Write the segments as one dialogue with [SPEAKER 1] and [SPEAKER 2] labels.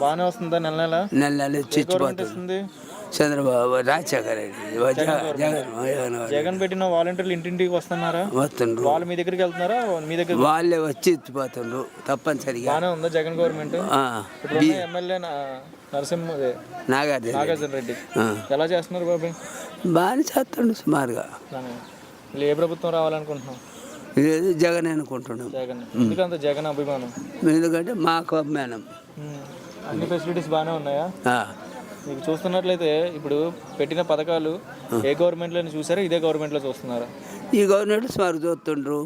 [SPEAKER 1] బాగానే వస్తుందా నెల నెల?
[SPEAKER 2] నెల నెల చిచ్చిపోతుంది. చంద్రబాబు, రాజశేఖర రెడ్డి,
[SPEAKER 1] జగన్ పెట్టిన వాలంటీర్లు ఇంటింటికి వస్తున్నారా?
[SPEAKER 2] వస్తుండ్రు.
[SPEAKER 1] వాళ్ళు మీ దగ్గరికి వెళ్తున్నారా? మీ దగ్గర
[SPEAKER 2] వాళ్ళే వచ్చి ఇచ్చిపోతుండ్రు తప్పనిసరిగా.
[SPEAKER 1] బాగానే ఉందా జగన్ గవర్నమెంట్? ఎమ్మెల్యే నాగార్జున రెడ్డి ఎలా చేస్తున్నారు బాబాయ్?
[SPEAKER 2] బాగానే చేస్తుండ్రు సుమారుగా.
[SPEAKER 1] ఏ ప్రభుత్వం రావాలనుకుంటున్నాం?
[SPEAKER 2] జగన్ అనుకుంటున్నాం.
[SPEAKER 1] జగన్ ఎందుకంత జగన్ అభిమానం?
[SPEAKER 2] ఎందుకంటే మాకు అభిమానం.
[SPEAKER 1] అన్ని ఫెసిలిటీస్ బాగానే ఉన్నాయా? మీకు చూస్తున్నట్లయితే ఇప్పుడు పెట్టిన పథకాలు ఏ గవర్నమెంట్లో చూసారా, ఇదే గవర్నమెంట్లో చూస్తున్నారా?
[SPEAKER 2] ఈ గవర్నమెంట్ సుమారు చూస్తుండ్రు.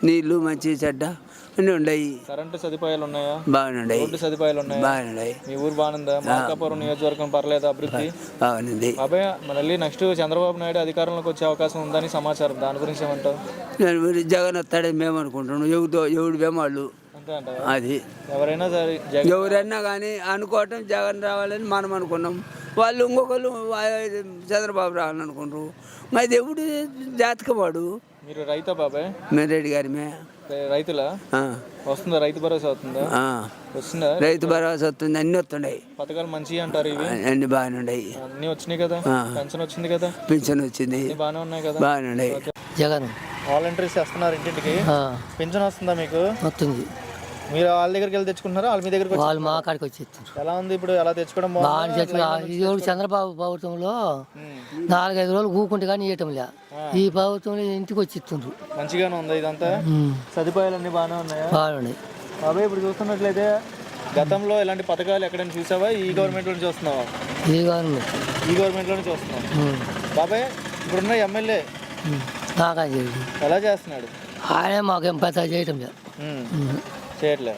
[SPEAKER 2] నీళ్లు మంచి చెడ్డ అన్నీ ఉన్నాయి.
[SPEAKER 1] కరెంటు సదుపాయాలు ఉన్నాయా?
[SPEAKER 2] బాగున్నాయి.
[SPEAKER 1] రోడ్డు సదుపాయాలు ఉన్నాయా?
[SPEAKER 2] బాగున్నాయి.
[SPEAKER 1] మీ ఊరు బాగుందా? మార్కాపురం నియోజకవర్గం పర్లేదు అభివృద్ధి?
[SPEAKER 2] బాగుంది.
[SPEAKER 1] బాబాయ్ మళ్ళీ నెక్స్ట్ చంద్రబాబు నాయుడు అధికారంలోకి వచ్చే అవకాశం ఉందని సమాచారం, దాని గురించి ఏమంటావు?
[SPEAKER 2] జగన్ వస్తాడని మేము అనుకుంటున్నాం. ఎవడు వేమాళ్ళు అది ఎవరైనా కానీ అనుకోవటం జగన్ రావాలని మనం అనుకున్నాం. వాళ్ళు ఇంకొకరు చంద్రబాబు రావాలని అనుకుంటారు. అది ఎవడు జాతకవాడు.
[SPEAKER 1] మీరు రైతా బాబాయ్?
[SPEAKER 2] మేము రెడ్డి గారి
[SPEAKER 1] రైతులా? వస్తుందా రైతు భరోసా? అవుతుందా? వస్తుందా
[SPEAKER 2] రైతు భరోసా? వస్తుంది. అన్ని వస్తున్నాయి.
[SPEAKER 1] పథకాలు మంచిగా అంటారు ఇవి?
[SPEAKER 2] అన్ని బాగానే ఉన్నాయి.
[SPEAKER 1] అన్ని వచ్చినాయి కదా? పెన్షన్ వచ్చింది కదా?
[SPEAKER 2] పెన్షన్ వచ్చింది.
[SPEAKER 1] బాగానే ఉన్నాయి కదా?
[SPEAKER 2] బాగానే ఉన్నాయి.
[SPEAKER 3] జగన్
[SPEAKER 1] వాలంటీర్స్ వస్తున్నారు ఇంటింటికి. పెన్షన్ వస్తుందా మీకు?
[SPEAKER 3] వస్తుంది.
[SPEAKER 1] మీరు వాళ్ళ దగ్గరికి వెళ్ళి తెచ్చుకుంటున్నారా? వాళ్ళ మీ దగ్గరికి?
[SPEAKER 3] వాళ్ళు మా కాడికి వచ్చి
[SPEAKER 1] ఎలా ఉంది ఇప్పుడు? ఎలా తెచ్చుకోవడం?
[SPEAKER 3] చంద్రబాబు ప్రభుత్వంలో 4-5 రోజులు కూకుంటే కానీ ఇవ్వటం లే. ఈ ప్రభుత్వంలో ఇంటికి వచ్చి ఇస్తుండ్రు.
[SPEAKER 1] మంచిగానే ఉంది ఇదంతా. సదుపాయాలు అన్ని బాగానే ఉన్నాయా?
[SPEAKER 3] బాగున్నాయి.
[SPEAKER 1] బాబాయ్ ఇప్పుడు చూస్తున్నట్లయితే గతంలో ఇలాంటి పథకాలు ఎక్కడైనా చూసావా? ఈ గవర్నమెంట్ లో చూస్తున్నావా? ఈ గవర్నమెంట్ లోనే చూస్తున్నావు. బాబాయ్ ఇప్పుడున్న ఎమ్మెల్యే ఎలా చేస్తున్నాడు?
[SPEAKER 3] ఆయన మాకేం పెద్ద చేయటం లేదు,
[SPEAKER 1] చేయట్లే.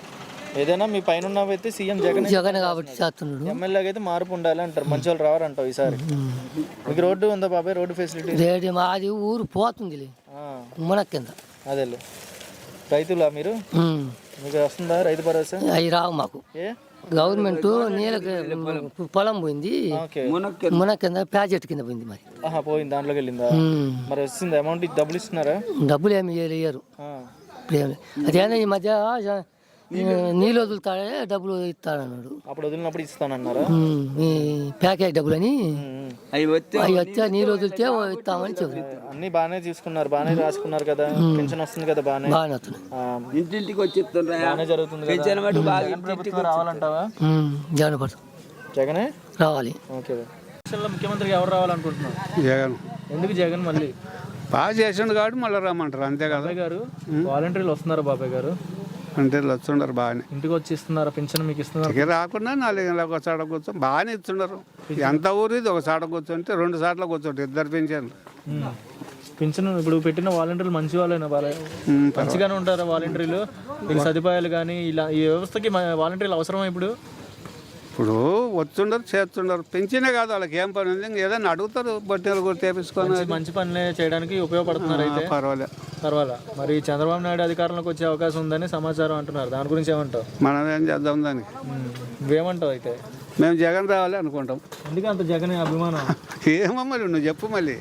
[SPEAKER 1] ఏదైనా మీ పైన ఉన్న వ్యక్తి సీఎం జగన్ కాబట్టి చేస్తున్నాడు. ఎమ్మెల్యేగా అయితే మార్పు ఉండాలి అంటారు. మంచి వాళ్ళు రావారంటావు ఈసారి. మీకు రోడ్డు ఉందా బాబాయ్? Road facility?
[SPEAKER 3] మాది ఊరు పోతుంది మన కింద.
[SPEAKER 1] అదే రైతులా మీరు? మీకు వస్తుందా రైతు భరోసా?
[SPEAKER 3] అవి రావు మాకు. గవర్నమెంట్ నీళ్ళకి పొలం పోయింది, మున కింద ప్రాజెక్ట్ కింద పోయింది. మరి
[SPEAKER 1] పోయింది, దాంట్లోకి వెళ్ళిందా? మరి వస్తుంది అమౌంట్? డబ్బులు ఇస్తున్నారా?
[SPEAKER 3] డబ్బులు ఏమి ఇయ్యరు. అదేనా ఈ మధ్య నీళ్ళు వదులుతాడే డబ్బులు ఇస్తాడన్నాడు.
[SPEAKER 1] అప్పుడు వదిలినప్పుడు ఇస్తానన్నారా?
[SPEAKER 3] ఈ ప్యాకేజ్ డబ్బులు అని అవి వచ్చా నీళ్ళు వదిలితే ఇస్తామని చెప్పారు.
[SPEAKER 1] అన్ని బాగానే తీసుకున్నారు, బాగానే రాసుకున్నారు కదా? పెన్షన్ వస్తుంది కదా? బాగానే
[SPEAKER 2] వస్తుంది. ఇంటింటికి వచ్చి
[SPEAKER 1] బాగానే జరుగుతుంది. ప్రభుత్వం రావాలంటావా? జగనే
[SPEAKER 3] రావాలి.
[SPEAKER 1] ఓకే. ముఖ్యమంత్రికి ఎవరు రావాలనుకుంటున్నారు?
[SPEAKER 4] జగన్.
[SPEAKER 1] ఎందుకు జగన్? మళ్ళీ
[SPEAKER 4] బాగా చేసిండు కాబట్టి మళ్ళీ రమ్మంటారు, అంతే కదా.
[SPEAKER 1] బాబాయ్ గారు వాలంటీర్లు వస్తున్నారు బాబాయ్ గారు?
[SPEAKER 4] అంటే వస్తుండారు బాగానే.
[SPEAKER 1] ఇంటికి వచ్చి ఇస్తున్నారా పెన్షన్? మీకు ఇస్తున్నారు?
[SPEAKER 4] రాకుండా 4 గంటలకు ఒక చాట కూర్చొని బాగానే ఇస్తున్నారు. ఎంత ఊరు ఇది? ఒక చాట కూర్చుంటే 2 సార్లు కూర్చోండి, 2 పెన్షన్లు.
[SPEAKER 1] పెన్షన్ ఇప్పుడు పెట్టిన వాలంటీర్లు మంచి వాళ్ళైనా? మంచిగానే ఉంటారా వాలంటీర్లు? వీళ్ళ సదుపాయాలు కానీ ఇలా ఈ వ్యవస్థకి వాలంటీర్లు అవసరమా? ఇప్పుడు
[SPEAKER 4] వస్తుండరు, చేస్తుండరు. పెంచినే కాదు, వాళ్ళకి ఏం పని ఉంది, ఏదైనా అడుగుతారు, బట్టీలు కూడా తెప్పించుకొని
[SPEAKER 1] మంచి పనులే చేయడానికి ఉపయోగపడుతున్నారు. అయితే పర్వాలేదు. మరి చంద్రబాబు నాయుడు అధికారంలోకి వచ్చే అవకాశం ఉందని సమాచారం అంటున్నారు, దాని గురించి ఏమంటావు?
[SPEAKER 4] మనం ఏం చేద్దాం దానికి?
[SPEAKER 1] నువ్వేమంటావు? అయితే
[SPEAKER 4] మేము జగన్ రావాలి అనుకుంటాం.
[SPEAKER 1] ఎందుకు అంత జగన్ అభిమానం?
[SPEAKER 4] ఏమో మరి నువ్వు చెప్పు. మళ్ళీ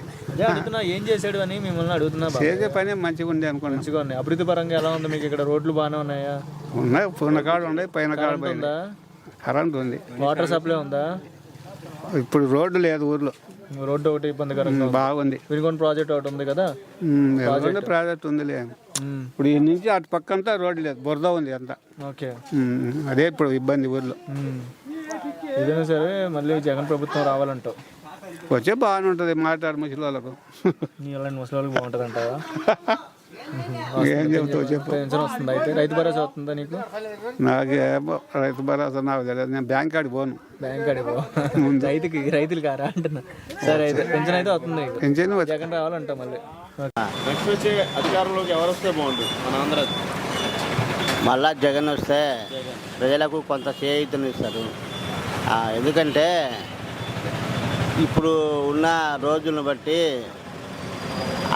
[SPEAKER 1] అడుగుతున్నా ఏం చేశాడు అని మిమ్మల్ని అడుగుతున్నా.
[SPEAKER 4] చేసే పని మంచిగా ఉంది అనుకోండి.
[SPEAKER 1] మంచిగా ఉన్నాయి. అభివృద్ధి పరంగా ఎలా ఉంది మీకు? ఇక్కడ రోడ్లు బాగానే ఉన్నాయా?
[SPEAKER 4] ఉన్నాయి, పూర్ణ కాడ ఉన్నాయి, పైన కాడ ఉందా? కరెంట్ ఉంది.
[SPEAKER 1] వాటర్ సప్లై ఉందా?
[SPEAKER 4] ఇప్పుడు రోడ్డు లేదు ఊర్లో.
[SPEAKER 1] రోడ్డు ఒకటి ఇబ్బందికరంగా
[SPEAKER 4] బాగుంది.
[SPEAKER 1] వినుకొండ ప్రాజెక్ట్ ఒకటి ఉంది కదా?
[SPEAKER 4] ప్రాజెక్ట్ ఉంది. ఇప్పుడు ఈ నుంచి అటు పక్క అంతా రోడ్డు లేదు, బురద ఉంది అంతా.
[SPEAKER 1] ఓకే.
[SPEAKER 4] అదే ఇప్పుడు ఇబ్బంది ఊర్లో.
[SPEAKER 1] ఏదైనా సరే మళ్ళీ జగన్ ప్రభుత్వం రావాలంటావు?
[SPEAKER 4] వచ్చే బాగానే ఉంటుంది. మాట్లాడు ముసలి వాళ్ళకు.
[SPEAKER 1] ముసలి వాళ్ళకి బాగుంటుంది అంటావా?
[SPEAKER 4] ఏం చెప్తావు చెప్పు.
[SPEAKER 1] పెన్షన్ వస్తుందా? అయితే రైతు భరోసా వస్తుందా నీకు?
[SPEAKER 4] నాకేమో రైతు భరోసా నాకు తెలియదు. నేను బ్యాంక్ కాడికి పోను.
[SPEAKER 1] బ్యాంక్ కాడికి పో. రైతులు కారా అంటున్నా. సరే అయితే పెన్షన్ అయితే వస్తుంది.
[SPEAKER 4] పెన్షన్
[SPEAKER 1] జగన్ రావాలంటావు మళ్ళీ. నెక్స్ట్ వచ్చే అధికారంలోకి ఎవరు వస్తే బాగుంటుంది మన ఆంధ్ర?
[SPEAKER 5] మళ్ళా జగన్ వస్తే ప్రజలకు కొంత చేయూతనిస్తారు. ఎందుకంటే ఇప్పుడు ఉన్న రోజులను బట్టి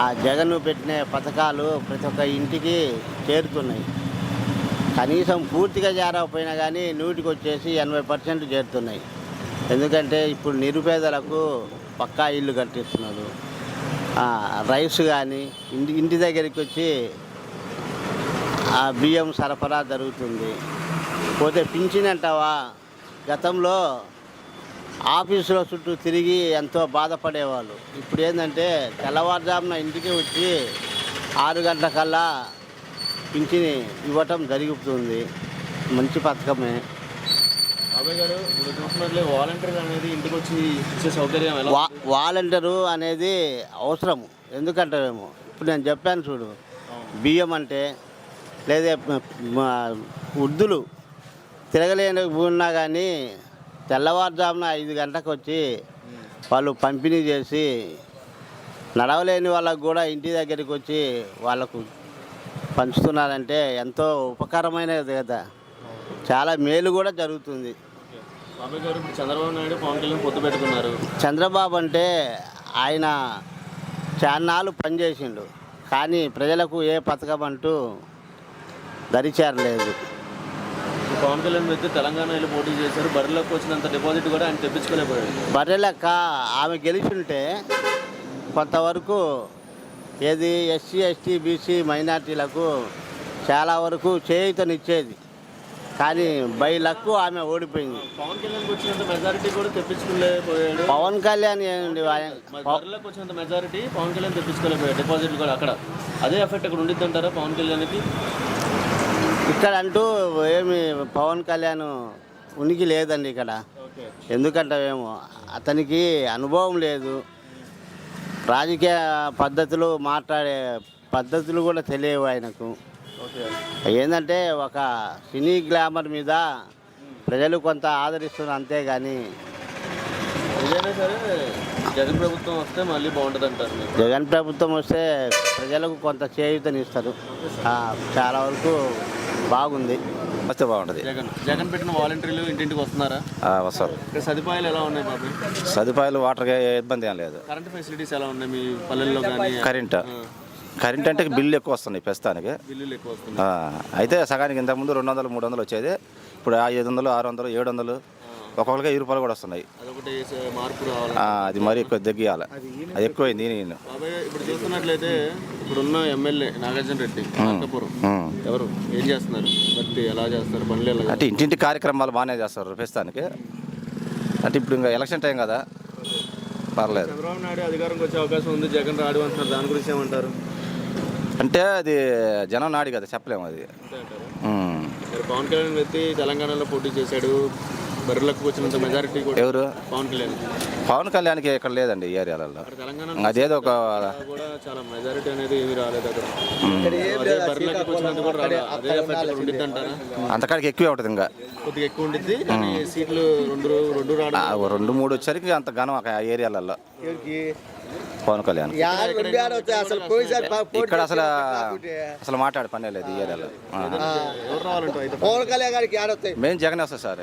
[SPEAKER 5] ఆ జగన్ పెట్టిన పథకాలు ప్రతి ఒక్క ఇంటికి చేరుతున్నాయి. కనీసం పూర్తిగా చేరకపోయినా కానీ 100కి వచ్చేసి 80% చేరుతున్నాయి. ఎందుకంటే ఇప్పుడు నిరుపేదలకు పక్కా ఇల్లు కట్టిస్తున్నారు. రైస్ కానీ ఇంటి దగ్గరికి వచ్చి బియ్యం సరఫరా జరుగుతుంది. పోతే పింఛన్ అంటావా, గతంలో ఆఫీసులో చుట్టూ తిరిగి ఎంతో బాధపడేవాళ్ళు. ఇప్పుడు ఏంటంటే తెల్లవారుజామున ఇంటికి వచ్చి 6 గంటలకల్లా పింఛని ఇవ్వటం జరుగుతుంది. మంచి పథకమే.
[SPEAKER 1] బాబాయ్ గారు ఇప్పుడు చూసినట్లే వాలంటీర్ అనేది ఇంటికి వచ్చి ఇచ్చే సౌకర్యం ఎలా ఉంది?
[SPEAKER 5] వాలంటీరు అనేది అవసరము. ఎందుకంటారేమో ఇప్పుడు నేను చెప్పాను చూడు, బియ్యం అంటే లేదా వృద్ధులు తిరగలేని ఉన్నా కానీ తెల్లవారుజామున 5 గంటలకు వచ్చి వాళ్ళు పంపిణీ చేసి, నడవలేని వాళ్ళకు కూడా ఇంటి దగ్గరికి వచ్చి వాళ్ళకు పంచుతున్నారంటే ఎంతో ఉపకారమైనది కదా, చాలా మేలు కూడా జరుగుతుంది.
[SPEAKER 1] బాబాయ్ గారు ఇప్పుడు చంద్రబాబు నాయుడు పవన్ కళ్యాణ్ పొత్తు పెట్టుకున్నారు.
[SPEAKER 5] చంద్రబాబు అంటే ఆయన చాన్నాళ్ళు పనిచేసిండు, కానీ ప్రజలకు ఏ పథకం అంటూ దరిచేరలేదు.
[SPEAKER 1] పవన్ కళ్యాణ్ వ్యక్తి తెలంగాణ వెళ్ళి పోటీ చేశారు. బరిలోకి వచ్చినంత డిపాజిట్ కూడా ఆయన తెప్పించుకోలేకపోయాడు.
[SPEAKER 5] బర్రెలక్క ఆమె గెలిచుంటే కొంతవరకు ఏది ఎస్సీ ఎస్టీ బీసీ మైనార్టీలకు చాలా వరకు చేయూతనిచ్చేది, కానీ బై లక్ ఆమె ఓడిపోయింది.
[SPEAKER 1] పవన్ కళ్యాణ్ వచ్చినంత మెజారిటీ కూడా తెప్పించుకోలేకపోయాడు.
[SPEAKER 5] పవన్ కళ్యాణ్
[SPEAKER 1] బరిలోకి వచ్చినంత మెజారిటీ పవన్ కళ్యాణ్ తెప్పించుకోలేకపోయాడు. డిపాజిట్లు కూడా అక్కడ అదే ఎఫెక్ట్ అక్కడ ఉండిద్ది అంటారా పవన్ కళ్యాణ్కి?
[SPEAKER 5] ఇక్కడ అంటూ ఏమి పవన్ కళ్యాణ్ ఉనికి లేదండి ఇక్కడ. ఎందుకంటావేమో అతనికి అనుభవం లేదు, రాజకీయ పద్ధతులు మాట్లాడే పద్ధతులు కూడా తెలియవు ఆయనకు. ఏంటంటే ఒక సినీ గ్లామర్ మీద ప్రజలు కొంత ఆదరిస్తున్నారు అంతేగాని.
[SPEAKER 1] ఏదైనా సరే జగన్ ప్రభుత్వం వస్తే మళ్ళీ బాగుంటుంది అంటారు.
[SPEAKER 5] జగన్ ప్రభుత్వం వస్తే ప్రజలకు కొంత చేయూతనిస్తారు, చాలా వరకు బాగుంది.
[SPEAKER 6] వస్తే బాగుంటుంది.
[SPEAKER 1] జగన్ పెట్టిన వాలంటీర్లు ఇంటింటికి వస్తున్నారా?
[SPEAKER 6] వస్తారు.
[SPEAKER 1] ఇక్కడ సదుపాయాలు ఎలా ఉన్నాయి బాబు?
[SPEAKER 6] సదుపాయాలు వాటర్కి ఇబ్బంది ఏం లేదు.
[SPEAKER 1] కరెంట్ ఫెసిలిటీస్ ఎలా ఉన్నాయి మీ పల్లెల్లో? కానీ
[SPEAKER 6] కరెంట్ అంటే బిల్లు ఎక్కువ వస్తుంది ప్రస్తుతానికి.
[SPEAKER 1] బిల్లులు ఎక్కువ వస్తున్నాయి.
[SPEAKER 6] అయితే సగానికి ఇంతకుముందు 200, 300 వచ్చేది, ఇప్పుడు 500, 600, 700, ఒక్కొక్కరికి 1000 రూపాయలు కూడా వస్తున్నాయి.
[SPEAKER 1] అదొకటి మార్పు రావాలి.
[SPEAKER 6] అది మరీ ఎక్కువ తగ్గియాలి, అది ఎక్కువైంది. నేను
[SPEAKER 1] బాబాయ్ ఇప్పుడు చూస్తున్నట్లయితే ఇప్పుడున్న ఎమ్మెల్యే నాగార్జున రెడ్డి అనంతపురం ఎవరు ఏం చేస్తున్నారు? బట్టి ఎలా చేస్తారు పనులు? ఎలా
[SPEAKER 6] అంటే ఇంటింటి కార్యక్రమాలు బాగానే చేస్తారు ప్రస్తుతానికి. అంటే ఇప్పుడు ఇంకా ఎలక్షన్ టైం కదా, పర్లేదు.
[SPEAKER 1] చంద్రబాబు నాయుడు అధికారంకి వచ్చే అవకాశం ఉంది, జగన్ రాడు అంటున్నారు. దాని గురించి ఏమంటారు?
[SPEAKER 6] అంటే అది జనం నాడి కదా, చెప్పలేము అది.
[SPEAKER 1] పవన్ కళ్యాణ్ వ్యక్తి తెలంగాణలో పోటీ చేశాడు, బరిలోకి వచ్చినంత మెజారిటీ కూడా.
[SPEAKER 6] ఎవరు? పవన్ కళ్యాణ్కి ఇక్కడ లేదండి ఈ ఏరియాలలో. అదేదో ఒక
[SPEAKER 1] కూడా చాలా మెజారిటీ అనేది ఏమి రాలేదు అక్కడ. బరిలోకి వచ్చినంత కూడా రాలేదు. అదే ఎఫెక్ట్ ఉండిద్ది అంటారా?
[SPEAKER 6] అంతకాడికి ఎక్కువే ఉంటుంది, ఇంకా
[SPEAKER 1] కొద్దిగా ఎక్కువ ఉండిద్ది. కానీ సీట్లు రెండు రావడం
[SPEAKER 6] 2, 3 వచ్చరికి అంత ఘనం ఆ ఏరియాలలో పవన్ కళ్యాణ్. ఇక్కడ అసలు మాట్లాడే పనే లేదు ఈ ఏరియాలో.
[SPEAKER 1] ఎవరు రావాలంటే
[SPEAKER 5] పవన్ కళ్యాణ్ గారికి
[SPEAKER 6] మెయిన్ జగన్ వస్తుంది సార్.